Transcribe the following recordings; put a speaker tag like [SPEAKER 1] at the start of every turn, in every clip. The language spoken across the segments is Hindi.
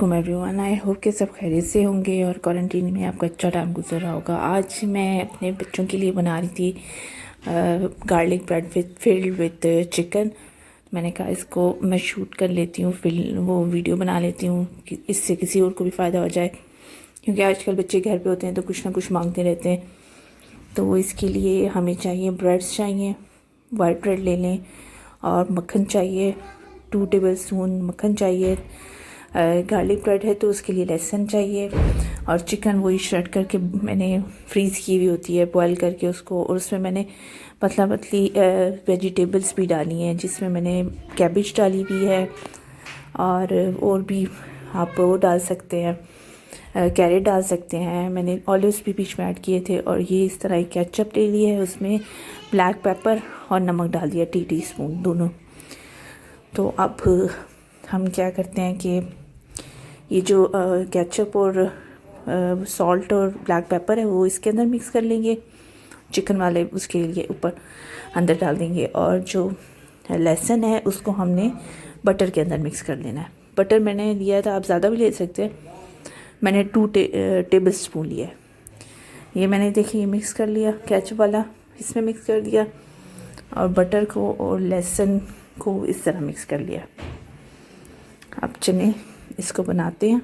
[SPEAKER 1] वालेकुम एवरीवन। आई होप कि सब खैरियत से होंगे और क्वारंटीन में आपका अच्छा टाइम गुजर रहा होगा। आज मैं अपने बच्चों के लिए बना रही थी garlic bread with filled with chicken. मैंने कहा इसको मैं शूट कर लेती हूँ, फिर वो वीडियो बना लेती हूँ कि इससे किसी और को भी फ़ायदा हो जाए, क्योंकि आजकल बच्चे घर पे होते हैं तो कुछ ना कुछ मांगते रहते हैं। तो इसके लिए हमें चाहिए ब्रेड्स चाहिए, वाइट ब्रेड ले लें, और मक्खन चाहिए 2 टेबल स्पून मक्खन चाहिए। गार्लिक ब्रेड है तो उसके लिए लहसुन चाहिए, और चिकन वही श्रेड करके मैंने फ्रीज़ की हुई होती है, बॉयल करके उसको, और उसमें मैंने पतला पतली वेजिटेबल्स भी डाली हैं, जिसमें मैंने कैबेज डाली भी है, और भी आप वो डाल सकते हैं, कैरेट डाल सकते हैं। मैंने ऑलिव्स भी बीच में ऐड किए थे, और ये इस तरह केचप ले लिया है, उसमें ब्लैक पेपर और नमक डाल दिया टी स्पून दोनों। तो अब हम क्या करते हैं कि ये जो केचप और सॉल्ट और ब्लैक पेपर है वो इसके अंदर मिक्स कर लेंगे, चिकन वाले उसके लिए ऊपर अंदर डाल देंगे, और जो लहसुन है उसको हमने बटर के अंदर मिक्स कर लेना है। बटर मैंने लिया था, आप ज़्यादा भी ले सकते हैं, मैंने 2 टेबल स्पून लिया है। ये मैंने देखिए मिक्स कर लिया, केचप वाला इसमें मिक्स कर दिया, और बटर को और लहसुन को इस तरह मिक्स कर लिया। अब चलें इसको बनाते हैं।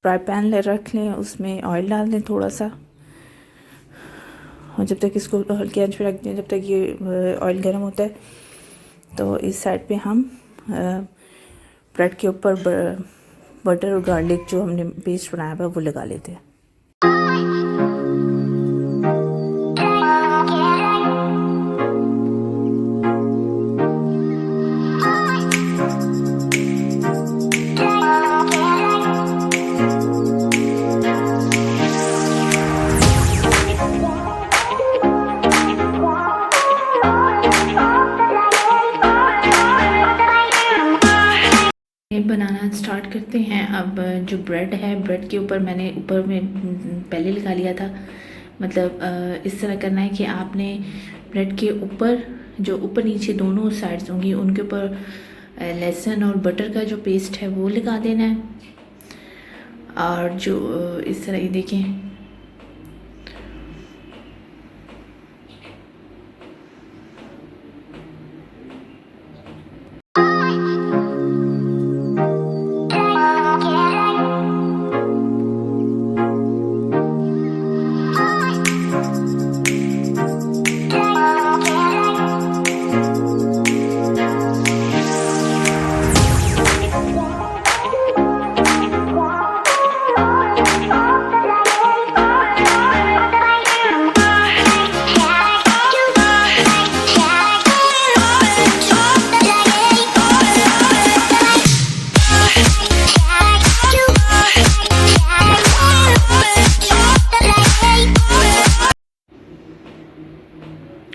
[SPEAKER 1] फ्राई पैन रख लें, उसमें ऑयल डाल दें थोड़ा सा, और जब तक इसको हल्की आंच पे रख दें, जब तक ये ऑयल गर्म होता है, तो इस साइड पे हम ब्रेड के ऊपर बटर और गार्लिक जो हमने पेस्ट बनाया हुआ वो लगा लेते हैं। बनाना स्टार्ट करते हैं। अब जो ब्रेड है, ब्रेड के ऊपर मैंने ऊपर में पहले लगा लिया था, मतलब इस तरह करना है कि आपने ब्रेड के ऊपर जो ऊपर नीचे दोनों साइड्स होंगी उनके ऊपर लहसुन और बटर का जो पेस्ट है वो लगा देना है, और जो इस तरह ये देखें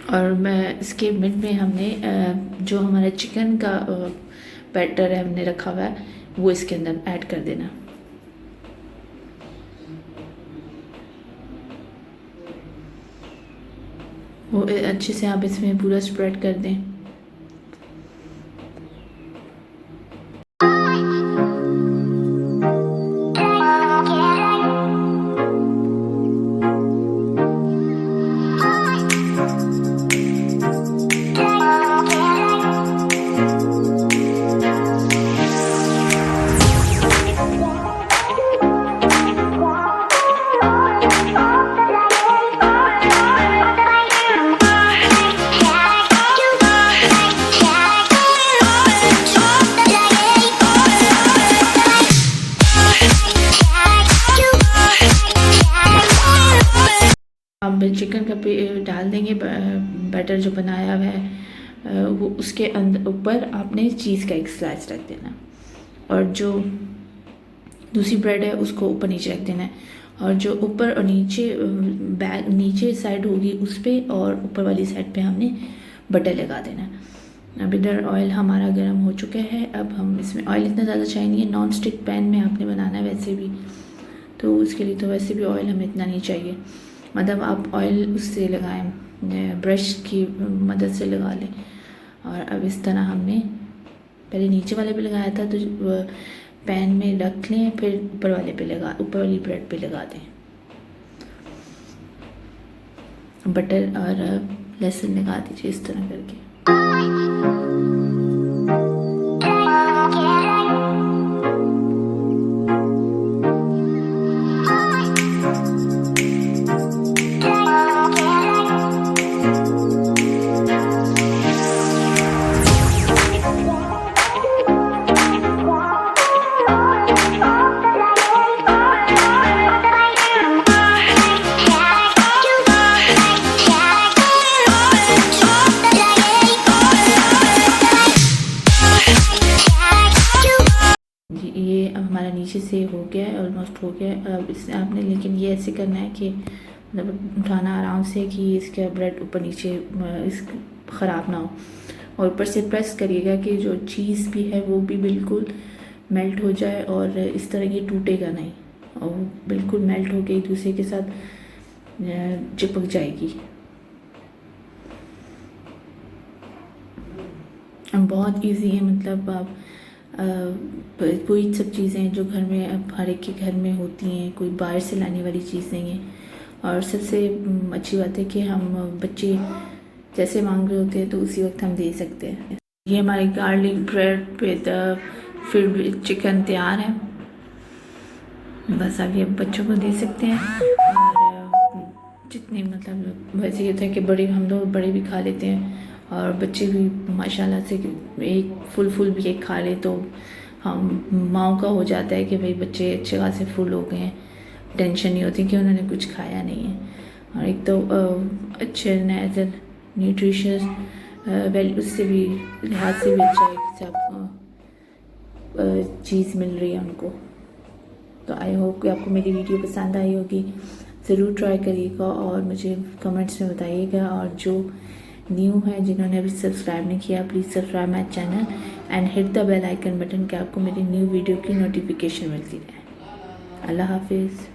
[SPEAKER 1] और मैं इसके मिड में हमने जो हमारा चिकन का बैटर है हमने रखा हुआ है वो इसके अंदर ऐड कर देना। वो अच्छे से आप इसमें पूरा स्प्रेड कर दें। अब चिकन का डाल देंगे बैटर जो बनाया हुआ है वो उसके अंदर ऊपर आपने चीज़ का एक स्लाइस रख देना, और जो दूसरी ब्रेड है उसको ऊपर नीचे रख देना है, और जो ऊपर और नीचे बैक नीचे साइड होगी उस पर, और ऊपर वाली साइड पे हमने बटर लगा देना है। अब इधर ऑयल हमारा गर्म हो चुका है। अब हम इसमें ऑयल इतना ज़्यादा चाहिए नहीं है, नॉन स्टिक पैन में आपने बनाना है वैसे भी, तो उसके लिए तो वैसे भी ऑयल हमें इतना नहीं चाहिए। मतलब आप ऑयल उससे लगाएं, ब्रश की मदद से लगा लें। और अब इस तरह हमने पहले नीचे वाले पे लगाया था, तो पैन में रख लें, फिर ऊपर वाले पे लगा, ऊपर वाली ब्रेड पे लगा दें। बटर और लहसुन लगा दीजिए इस तरह करके। ये अब हमारा नीचे से हो गया है, ऑलमोस्ट हो गया है। अब इस आपने लेकिन ये ऐसे करना है कि मतलब उठाना आराम से कि इसका ब्रेड ऊपर नीचे इस ख़राब ना हो, और ऊपर से प्रेस करिएगा कि जो चीज़ भी है वो भी बिल्कुल मेल्ट हो जाए, और इस तरह ये टूटेगा नहीं, और बिल्कुल मेल्ट हो के एक दूसरे के साथ चिपक जाएगी। बहुत इजी है, मतलब आप कोई सब चीज़ें जो घर में अब हर एक के घर में होती हैं, कोई बाहर से लाने वाली चीज़ नहीं है। और सबसे अच्छी बात है कि हम बच्चे जैसे मांग रहे होते हैं तो उसी वक्त हम दे सकते हैं। ये हमारी गार्लिक ब्रेड विद फिर चिकन तैयार है। बस अब ये बच्चों को दे सकते हैं, और जितने मतलब वैसे ये होता है कि बड़े, हम लोग बड़े भी खा लेते हैं और बच्चे भी माशाल्लाह से एक फुल भी एक खा ले, तो हम माँओं का हो जाता है कि भाई बच्चे अच्छे खासे फुल हो गए हैं, टेंशन नहीं होती कि उन्होंने कुछ खाया नहीं है। और एक तो अच्छे नेचर न्यूट्रिशियस वेल उससे भी लिहाज से भी अच्छा एक चीज़ मिल रही है उनको। तो आई होप कि आपको मेरी वीडियो पसंद आई होगी। ज़रूर ट्राई करिएगा और मुझे कमेंट्स में बताइएगा। और जो न्यू है, जिन्होंने अभी सब्सक्राइब नहीं किया, please subscribe my channel and hit the bell icon button कि आपको मेरी न्यू वीडियो की नोटिफिकेशन मिलती रहे। अल्लाह हाफिज़।